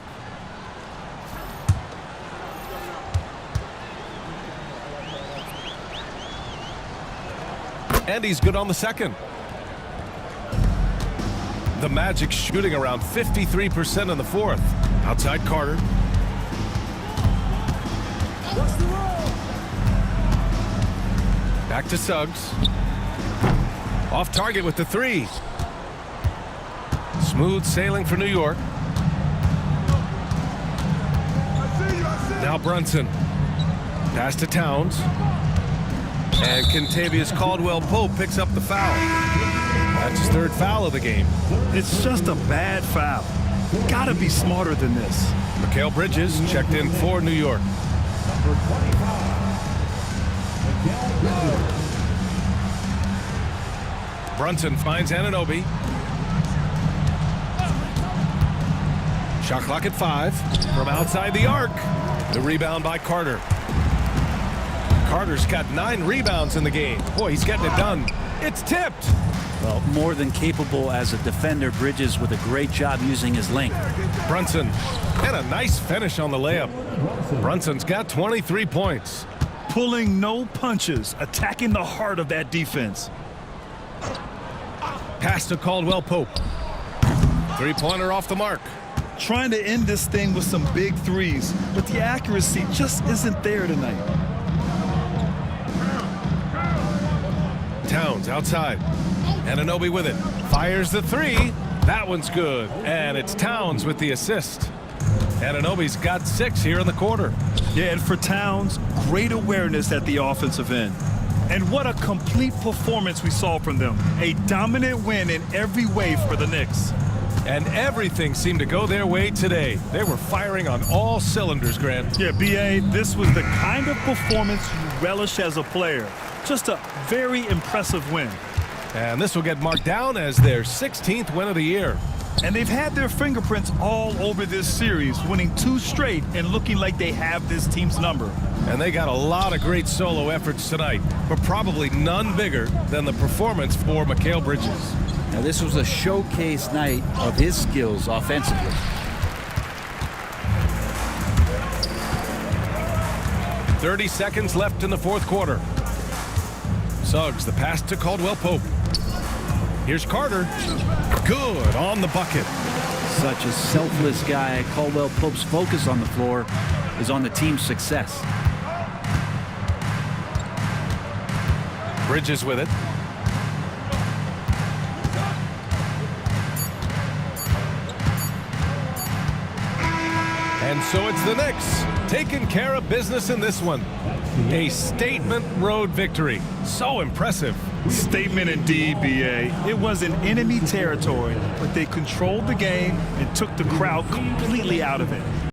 And he's good on the second. The Magic shooting around 53% in the fourth. Outside Carter. Back to Suggs. Off target with the three. Smooth sailing for New York. Now Brunson. Pass to Towns. And Kentavious Caldwell-Pope picks up the foul. That's his third foul of the game. It's just a bad foul. Gotta be smarter than this. Mikal Bridges checked in for New York. Brunson finds Anunoby. Shot clock at 5 from outside the arc. The rebound by Carter. Carter's got 9 rebounds in the game. Boy, he's getting it done. It's tipped. Well, more than capable as a defender. Bridges with a great job using his length. Brunson, and a nice finish on the layup. Brunson's got 23 points. Pulling no punches, attacking the heart of that defense. Pass to Caldwell Pope. Three-pointer off the mark. Trying to end this thing with some big threes, but the accuracy just isn't there tonight. Towns outside. Anunoby with it. Fires the three. That one's good. And it's Towns with the assist. Anunoby's got 6 here in the quarter. Yeah, and for Towns, great awareness at the offensive end. And what a complete performance we saw from them. A dominant win in every way for the Knicks. And everything seemed to go their way today. They were firing on all cylinders, Grant. Yeah, B.A., this was the kind of performance you relish as a player. Just a very impressive win. And this will get marked down as their 16th win of the year. And they've had their fingerprints all over this series, winning 2 straight and looking like they have this team's number. And they got a lot of great solo efforts tonight, but probably none bigger than the performance for Mikal Bridges. Now, this was a showcase night of his skills offensively. "30 seconds left in the fourth quarter. Suggs, the pass to Caldwell Pope. Here's Carter. Good on the bucket. Such a selfless guy. Caldwell Pope's focus on the floor is on the team's success. Bridges with it. And so it's the Knicks taking care of business in this one. A statement road victory. So impressive. Statement indeed, B.A. It was in enemy territory, but they controlled the game and took the crowd completely out of it.